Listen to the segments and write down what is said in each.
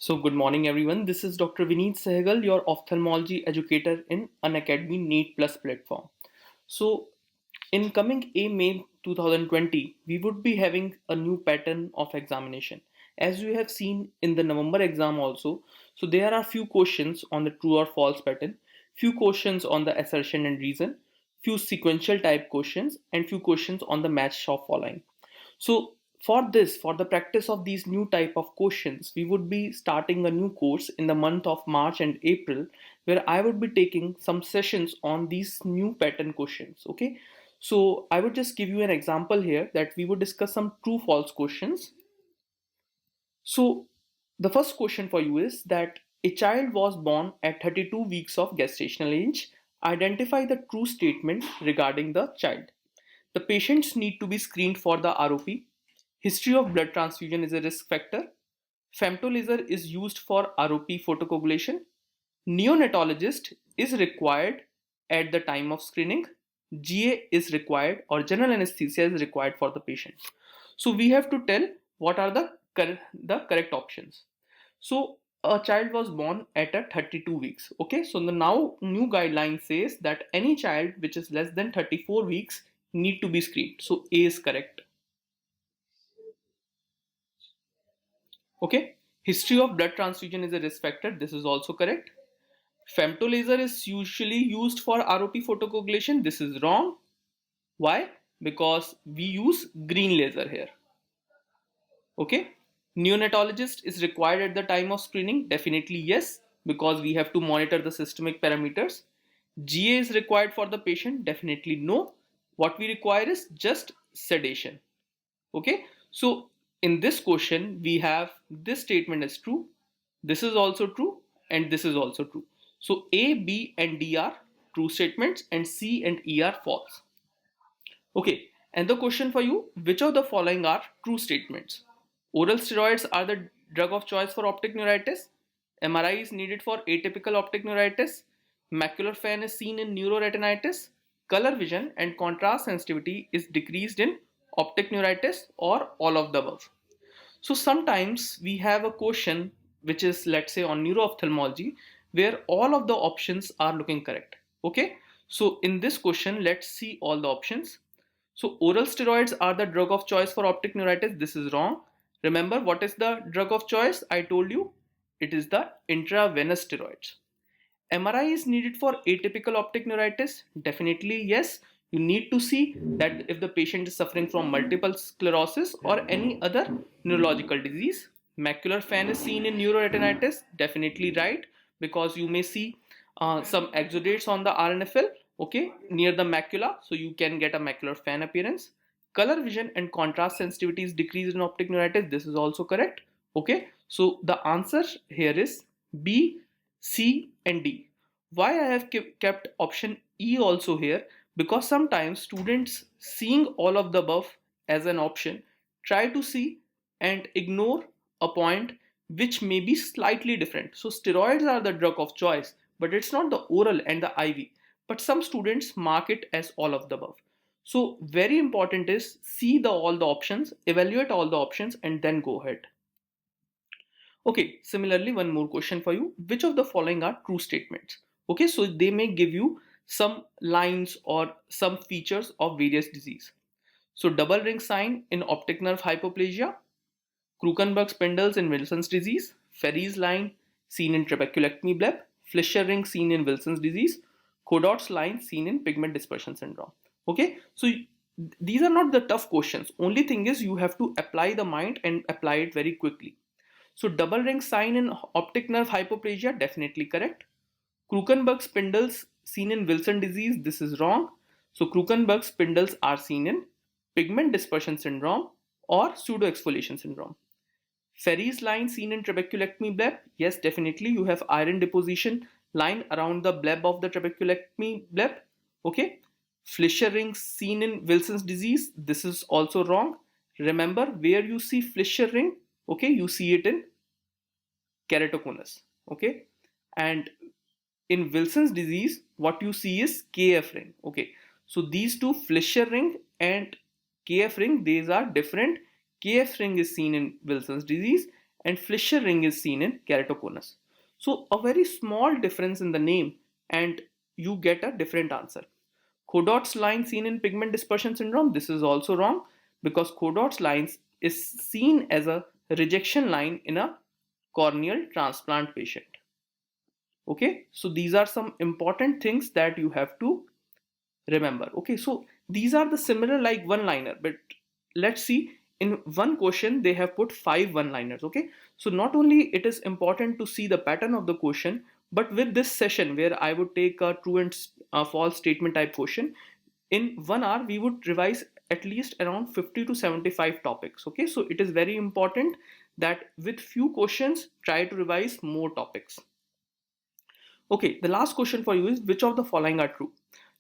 So, good morning, everyone. This is Dr. Vineet Sehgal, your ophthalmology educator in Unacademy NEET Plus platform. So, in coming May 2020, we would be having a new pattern of examination. As you have seen in the November exam also, so there are few questions on the true or false pattern, few questions on the assertion and reason, few sequential type questions, and few questions on the match of following. So for the practice of these new type of questions, we would be starting a new course in the month of March and April, where I would be taking some sessions on these new pattern questions. Okay. So I would just give you an example here that we would discuss some true false questions. So the first question for you is that a child was born at 32 weeks of gestational age. Identify the true statement regarding the child. The patients need to be screened for the ROP. History of blood transfusion is a risk factor. Femto laser is used for ROP photocoagulation. Neonatologist is required at the time of screening. GA is required or general anesthesia is required for the patient. So we have to tell what are the correct options. So a child was born at a 32 weeks. Okay, so the now new guideline says that any child which is less than 34 weeks need to be screened. So A is correct. Okay, history of blood transfusion is a risk factor. This is also correct. Femto laser is usually used for ROP photocoagulation. This is wrong. Why? Because we use green laser here. Okay. Neonatologist is required at the time of screening. Definitely yes, because we have to monitor the systemic parameters. GA is required for the patient. Definitely no. What we require is just sedation. Okay. So in this question, we have this statement is true. This is also true. And this is also true. So A, B, and D are true statements, and C and E are false. Okay, and the question for you, which of the following are true statements? Oral steroids are the drug of choice for optic neuritis. MRI is needed for atypical optic neuritis. Macular fan is seen in neuroretinitis. Color vision and contrast sensitivity is decreased in optic neuritis, or all of the above. So sometimes we have a question which is, let's say, on neuro-ophthalmology, where all of the options are looking correct. Okay, so in this question, let's see all the options. So oral steroids are the drug of choice for optic neuritis. This is wrong. Remember, what is the drug of choice? I told you it is the intravenous steroids. MRI is needed for atypical optic neuritis. Definitely yes. You need to see that if the patient is suffering from multiple sclerosis or any other neurological disease. Macular fan is seen in neuroretinitis. Definitely right, because you may see some exudates on the RNFL, okay, near the macula, so you can get a macular fan appearance. Color vision and contrast sensitivity is decreased in optic neuritis. This is also correct. Okay, so the answer here is B, C, and D. Why I have kept option E also here? Because sometimes students, seeing all of the above as an option, try to see and ignore a point which may be slightly different. So steroids are the drug of choice, but it's not the oral and the IV. But some students mark it as all of the above. So very important is see the all the options, evaluate all the options, and then go ahead. Okay, similarly, one more question for you. Which of the following are true statements? Okay, so they may give you some lines or some features of various disease. So double ring sign in optic nerve hypoplasia, Krukenberg spindles in Wilson's disease, Ferry's line seen in trabeculectomy bleb, Fleischer ring seen in Wilson's disease, Kodot's line seen in pigment dispersion syndrome. Okay, so these are not the tough questions. Only thing is you have to apply the mind and apply it very quickly. So double ring sign in optic nerve hypoplasia, definitely correct. Krukenberg spindles seen in Wilson disease, this is wrong. So Krukenberg spindles are seen in pigment dispersion syndrome or pseudo exfoliation syndrome. Ferry's line seen in trabeculectomy bleb, yes, definitely you have iron deposition line around the bleb of the trabeculectomy bleb. Okay. Fleischer ring seen in Wilson's disease, this is also wrong. Remember, where you see Fleischer ring, okay, you see it in keratoconus. Okay, and in Wilson's disease, what you see is KF ring. Okay, so these two, Fleischer ring and KF ring, these are different. KF ring is seen in Wilson's disease, and Fleischer ring is seen in keratoconus. So a very small difference in the name and you get a different answer. Kodot's line seen in pigment dispersion syndrome, this is also wrong because Kodot's lines is seen as a rejection line in a corneal transplant patient. Okay, so these are some important things that you have to remember. Okay, so these are the similar like one liner, but let's see, in one question they have put 5 one liners. Okay, so not only it is important to see the pattern of the question, but with this session where I would take a true and false statement type question, in 1 hour we would revise at least around 50 to 75 topics. Okay, so it is very important that with few questions try to revise more topics. Okay, the last question for you is which of the following are true?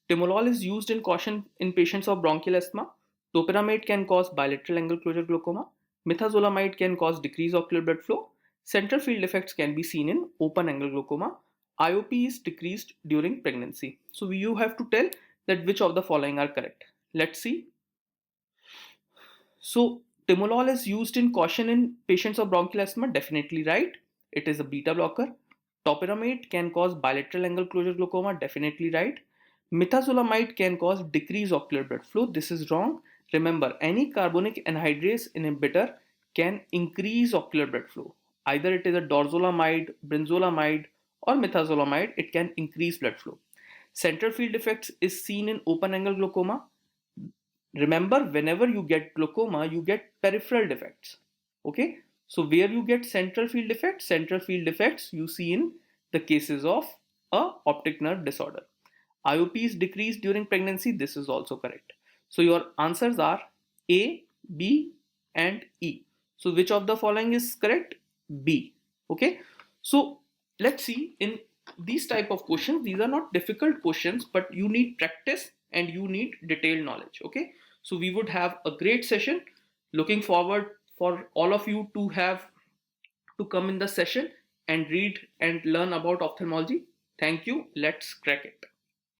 Timolol is used in caution in patients of bronchial asthma. Topiramate can cause bilateral angle closure glaucoma. Methazolamide can cause decreased ocular blood flow. Central field effects can be seen in open angle glaucoma. IOP is decreased during pregnancy. So you have to tell that which of the following are correct. Let's see. So timolol is used in caution in patients of bronchial asthma. Definitely right. It is a beta blocker. Topiramate can cause bilateral angle closure glaucoma. Definitely right. Methazolamide can cause decreased ocular blood flow. This is wrong. Remember, any carbonic anhydrase inhibitor can increase ocular blood flow. Either it is a dorzolamide, brinzolamide, or methazolamide, it can increase blood flow. Central field effects is seen in open angle glaucoma. Remember, whenever you get glaucoma, you get peripheral defects. Okay, so where you get central field effects you see in the cases of a optic nerve disorder. IOP is decreased during pregnancy. This is also correct. So your answers are A, B, and E. So which of the following is correct? B. Okay. So let's see, in these type of questions, these are not difficult questions, but you need practice and you need detailed knowledge. Okay. So we would have a great session. Looking forward for all of you to have to come in the session and read and learn about ophthalmology. Thank you. Let's crack it.